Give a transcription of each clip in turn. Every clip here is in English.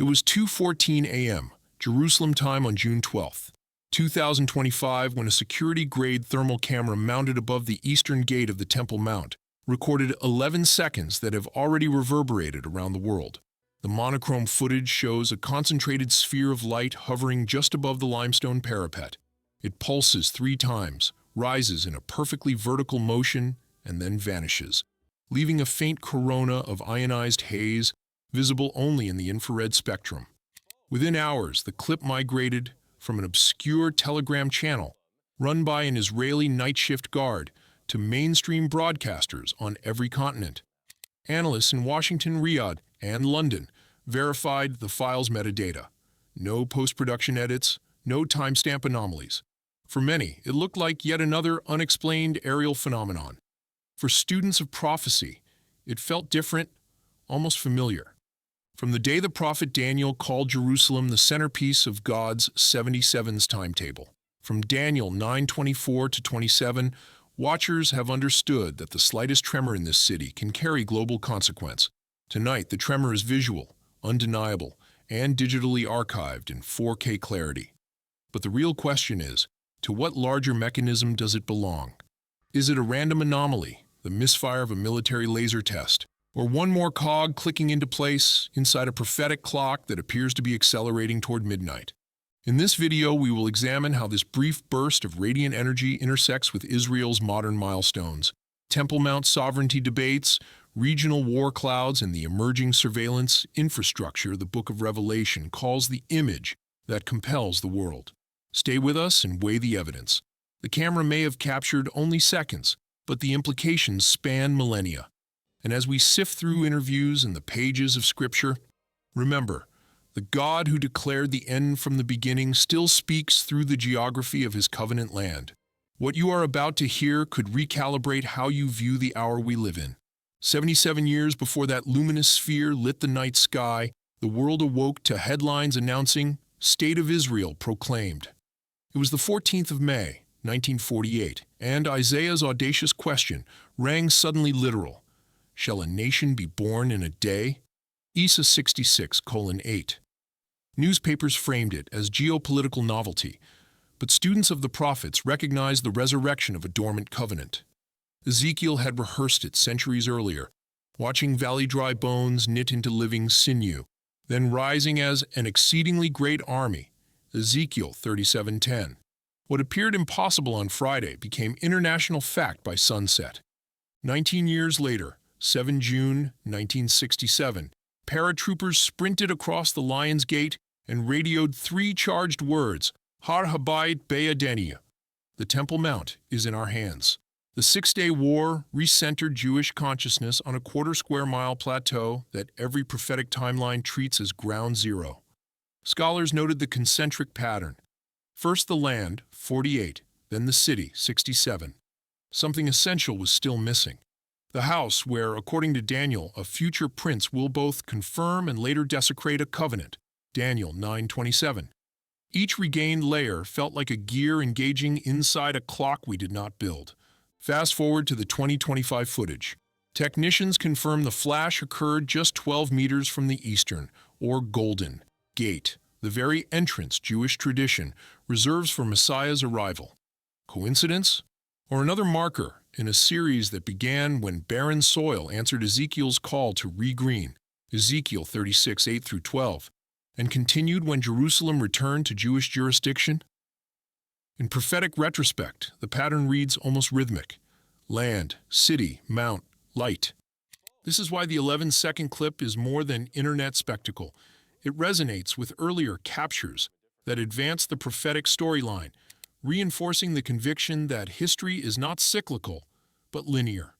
It was 2:14 a.m., Jerusalem time on June 12, 2025, when a security-grade thermal camera mounted above the eastern gate of the Temple Mount recorded 11 seconds that have already reverberated around the world. The monochrome footage shows a concentrated sphere of light hovering just above the limestone parapet. It pulses 3 times, rises in a perfectly vertical motion, and then vanishes, leaving a faint corona of ionized haze visible only in the infrared spectrum. Within hours, the clip migrated from an obscure telegram channel run by an Israeli night shift guard to mainstream broadcasters on every continent. Analysts in Washington, Riyadh, and London verified the file's metadata. No post-production edits, no timestamp anomalies. For many, it looked like yet another unexplained aerial phenomenon. For students of prophecy, it felt different, almost familiar. From the day the prophet Daniel called Jerusalem the centerpiece of God's 77's timetable. From Daniel 9:24 to 27, watchers have understood that the slightest tremor in this city can carry global consequence. Tonight, the tremor is visual, undeniable, and digitally archived in 4K clarity. But the real question is, to what larger mechanism does it belong? Is it a random anomaly, the misfire of a military laser test, or one more cog clicking into place inside a prophetic clock that appears to be accelerating toward midnight? In this video, we will examine how this brief burst of radiant energy intersects with Israel's modern milestones, Temple Mount sovereignty debates, regional war clouds, and the emerging surveillance infrastructure the Book of Revelation calls the image that compels the world. Stay with us and weigh the evidence. The camera may have captured only seconds, but the implications span millennia. And as we sift through interviews and the pages of Scripture, remember, the God who declared the end from the beginning still speaks through the geography of his covenant land. What you are about to hear could recalibrate how you view the hour we live in. 77 years before that luminous sphere lit the night sky, the world awoke to headlines announcing, "State of Israel proclaimed." It was the 14th of May, 1948, and Isaiah's audacious question rang suddenly literal. Shall a nation be born in a day? Isa 66:8. Newspapers framed it as geopolitical novelty, but students of the prophets recognized the resurrection of a dormant covenant. Ezekiel had rehearsed it centuries earlier, watching valley dry bones knit into living sinew, then rising as an exceedingly great army. Ezekiel 37:10. What appeared impossible on Friday became international fact by sunset. 19 years later, 7 June 1967, paratroopers sprinted across the Lion's Gate and radioed 3 charged words, Har Habayit Be'adenia. The Temple Mount is in our hands. The 6-day war recentered Jewish consciousness on a quarter-square-mile plateau that every prophetic timeline treats as ground zero. Scholars noted the concentric pattern. First the land, 48, then the city, 67. Something essential was still missing. The house where, according to Daniel, a future prince will both confirm and later desecrate a covenant, Daniel 9:27. Each regained layer felt like a gear engaging inside a clock we did not build. Fast forward to the 2025 footage. Technicians confirm the flash occurred just 12 meters from the eastern, or golden, gate, the very entrance Jewish tradition reserves for Messiah's arrival. Coincidence? Or another marker in a series that began when barren soil answered Ezekiel's call to regreen, Ezekiel 36:8-12, and continued when Jerusalem returned to Jewish jurisdiction? In prophetic retrospect, the pattern reads almost rhythmic. Land, city, mount, light. This is why the 11-second clip is more than internet spectacle. It resonates with earlier captures that advance the prophetic storyline, reinforcing the conviction that history is not cyclical, but linear.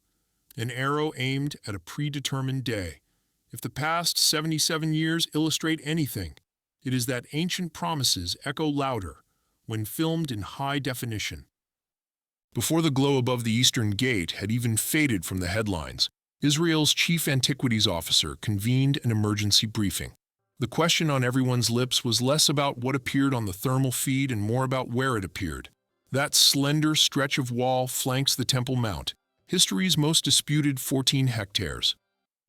An arrow aimed at a predetermined day. If the past 77 years illustrate anything, it is that ancient promises echo louder when filmed in high definition. Before the glow above the Eastern Gate had even faded from the headlines, Israel's chief antiquities officer convened an emergency briefing. The question on everyone's lips was less about what appeared on the thermal feed and more about where it appeared. That slender stretch of wall flanks the Temple Mount, history's most disputed 14 hectares.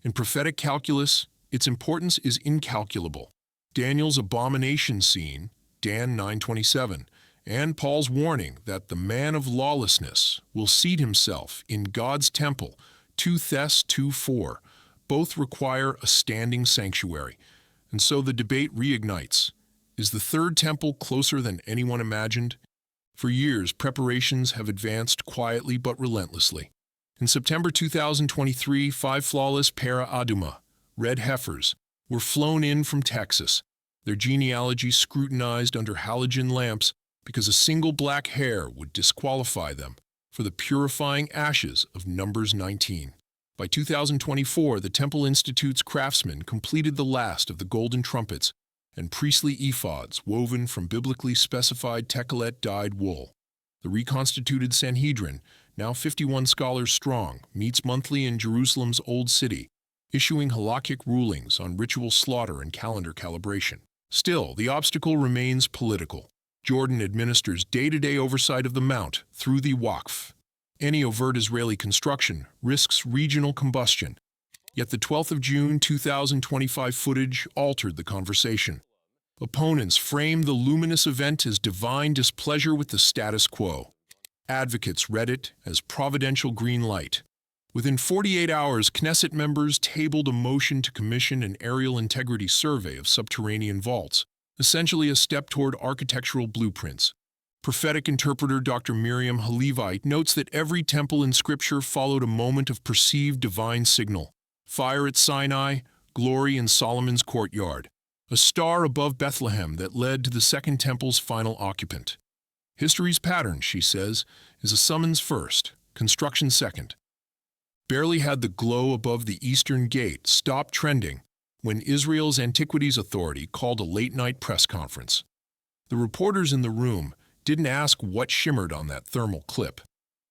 In prophetic calculus, its importance is incalculable. Daniel's abomination scene, Dan 9:27, and Paul's warning that the man of lawlessness will seat himself in God's temple, 2 Thess 2:4, both require a standing sanctuary. And so the debate reignites. Is the third temple closer than anyone imagined? For years, preparations have advanced quietly but relentlessly. In September 2023, 5 flawless para aduma, red heifers, were flown in from Texas, their genealogy scrutinized under halogen lamps because a single black hair would disqualify them for the purifying ashes of Numbers 19. By 2024, the Temple Institute's craftsmen completed the last of the golden trumpets and priestly ephods woven from biblically specified techelet-dyed wool. The reconstituted Sanhedrin, now 51 scholars strong, meets monthly in Jerusalem's Old City, issuing halakhic rulings on ritual slaughter and calendar calibration. Still, the obstacle remains political. Jordan administers day-to-day oversight of the Mount through the Waqf. Any overt Israeli construction risks regional combustion. Yet the 12th of June 2025 footage altered the conversation. Opponents framed the luminous event as divine displeasure with the status quo. Advocates read it as providential green light. Within 48 hours, Knesset members tabled a motion to commission an aerial integrity survey of subterranean vaults, essentially a step toward architectural blueprints. Prophetic interpreter Dr. Miriam Halevite notes that every temple in Scripture followed a moment of perceived divine signal. Fire at Sinai, glory in Solomon's courtyard, a star above Bethlehem that led to the Second Temple's final occupant. History's pattern, she says, is a summons first, construction second. Barely had the glow above the Eastern Gate stopped trending when Israel's Antiquities Authority called a late-night press conference. The reporters in the room didn't ask what shimmered on that thermal clip.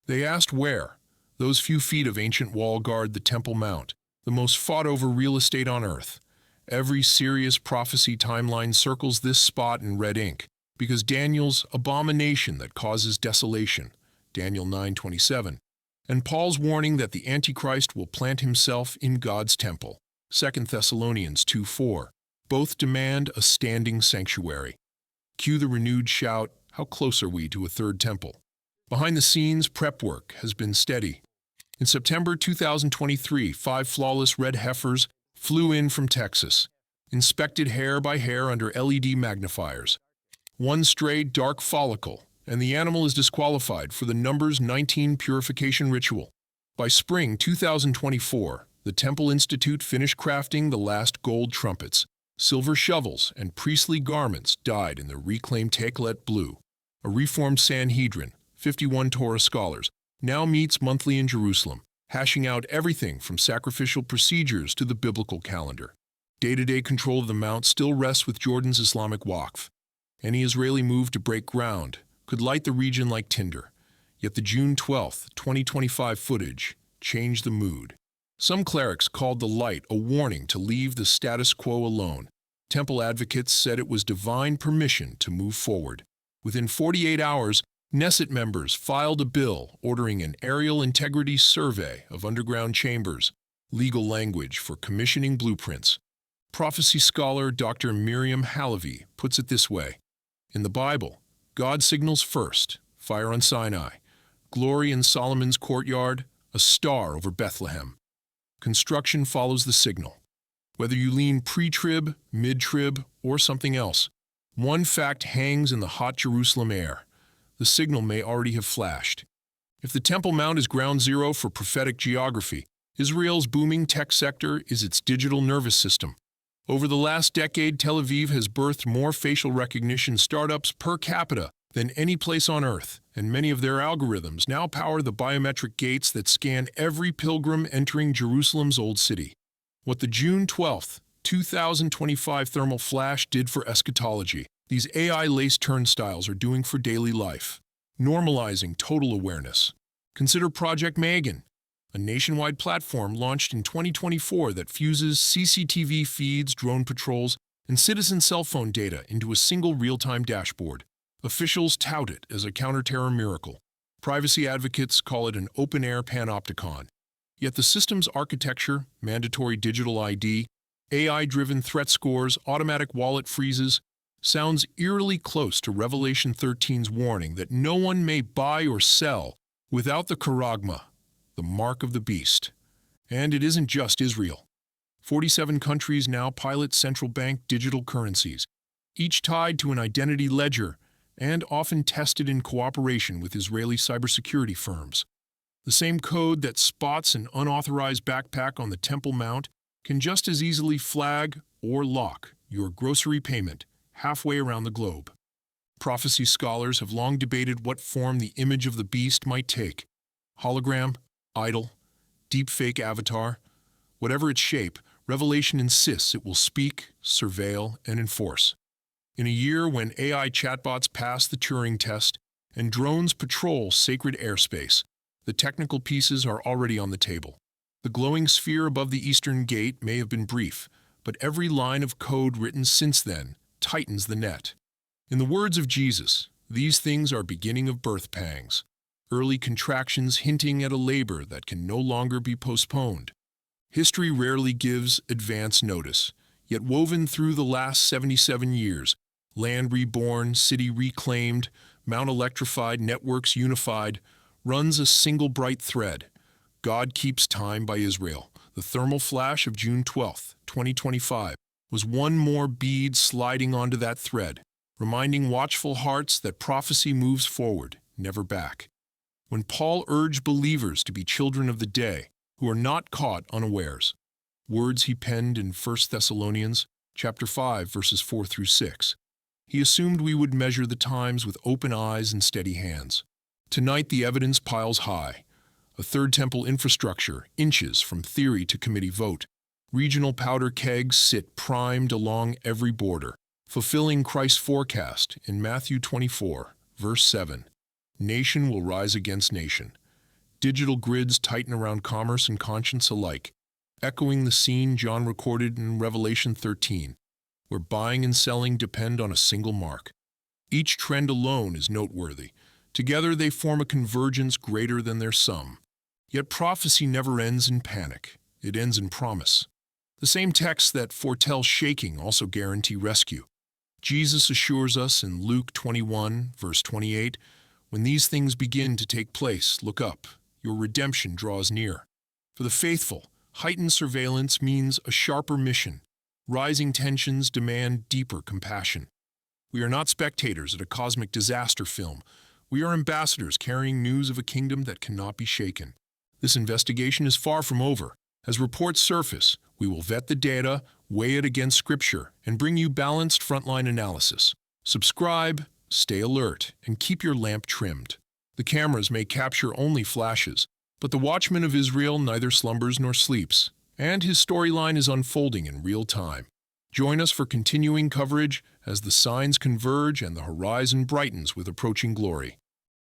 They asked where. Those few feet of ancient wall guard the Temple Mount, the most fought-over real estate on Earth. Every serious prophecy timeline circles this spot in red ink, because Daniel's abomination that causes desolation, Daniel 9:27, and Paul's warning that the Antichrist will plant himself in God's temple, 2 Thessalonians 2:4, both demand a standing sanctuary. Cue the renewed shout, how close are we to a third temple? Behind the scenes, prep work has been steady. In September 2023, 5 flawless red heifers flew in from Texas, inspected hair by hair under LED magnifiers. One stray dark follicle, and the animal is disqualified for the Numbers 19 purification ritual. By spring 2024, the Temple Institute finished crafting the last gold trumpets, silver shovels, and priestly garments dyed in the reclaimed techelet blue. A reformed Sanhedrin, 51 Torah scholars, now meets monthly in Jerusalem, hashing out everything from sacrificial procedures to the biblical calendar. Day-to-day control of the Mount still rests with Jordan's Islamic Waqf. Any Israeli move to break ground could light the region like tinder. Yet the June 12, 2025 footage changed the mood. Some clerics called the light a warning to leave the status quo alone. Temple advocates said it was divine permission to move forward. Within 48 hours, Knesset members filed a bill ordering an aerial integrity survey of underground chambers, legal language for commissioning blueprints. Prophecy scholar Dr. Miriam Halevite puts it this way. In the Bible, God signals first, fire on Sinai, glory in Solomon's courtyard, a star over Bethlehem. Construction follows the signal. Whether you lean pre-trib, mid-trib, or something else, one fact hangs in the hot Jerusalem air. The signal may already have flashed. If the Temple Mount is ground zero for prophetic geography, Israel's booming tech sector is its digital nervous system. Over the last decade, Tel Aviv has birthed more facial recognition startups per capita than any place on Earth, and many of their algorithms now power the biometric gates that scan every pilgrim entering Jerusalem's Old City. What the June 12, 2025 thermal flash did for eschatology, these AI-laced turnstiles are doing for daily life, normalizing total awareness. Consider Project Megan, a nationwide platform launched in 2024 that fuses CCTV feeds, drone patrols, and citizen cell phone data into a single real-time dashboard. Officials tout it as a counter-terror miracle. Privacy advocates call it an open-air panopticon. Yet the system's architecture, mandatory digital ID, AI-driven threat scores, automatic wallet freezes, sounds eerily close to Revelation 13's warning that no one may buy or sell without the charagma, the mark of the beast. And it isn't just Israel. 47 countries now pilot central bank digital currencies, each tied to an identity ledger and often tested in cooperation with Israeli cybersecurity firms. The same code that spots an unauthorized backpack on the Temple Mount can just as easily flag or lock your grocery payment halfway around the globe. Prophecy scholars have long debated what form the image of the beast might take: hologram, idol, deepfake avatar. Whatever its shape, Revelation insists it will speak, surveil, and enforce. In a year when AI chatbots pass the Turing test and drones patrol sacred airspace, the technical pieces are already on the table. The glowing sphere above the eastern gate may have been brief, but every line of code written since then tightens the net. In the words of Jesus, these things are beginning of birth pangs, early contractions hinting at a labor that can no longer be postponed. History rarely gives advance notice, yet woven through the last 77 years, land reborn, city reclaimed, Mount electrified, networks unified, runs a single bright thread. God keeps time by Israel. The thermal flash of June 12, 2025, was one more bead sliding onto that thread, reminding watchful hearts that prophecy moves forward, never back. When Paul urged believers to be children of the day, who are not caught unawares, words he penned in 1 Thessalonians chapter 5, verses 4 through 6, he assumed we would measure the times with open eyes and steady hands. Tonight the evidence piles high. A third temple infrastructure, inches from theory to committee vote. Regional powder kegs sit primed along every border, fulfilling Christ's forecast in Matthew 24, verse 7. Nation will rise against nation. Digital grids tighten around commerce and conscience alike, echoing the scene John recorded in Revelation 13, where buying and selling depend on a single mark. Each trend alone is noteworthy. Together they form a convergence greater than their sum. Yet prophecy never ends in panic. It ends in promise. The same texts that foretell shaking also guarantee rescue. Jesus assures us in Luke 21, verse 28, "When these things begin to take place, look up. Your redemption draws near." For the faithful, heightened surveillance means a sharper mission. Rising tensions demand deeper compassion. We are not spectators at a cosmic disaster film. We are ambassadors carrying news of a kingdom that cannot be shaken. This investigation is far from over. As reports surface, we will vet the data, weigh it against Scripture, and bring you balanced frontline analysis. Subscribe, stay alert, and keep your lamp trimmed. The cameras may capture only flashes, but the Watchman of Israel neither slumbers nor sleeps, and his storyline is unfolding in real time. Join us for continuing coverage as the signs converge and the horizon brightens with approaching glory.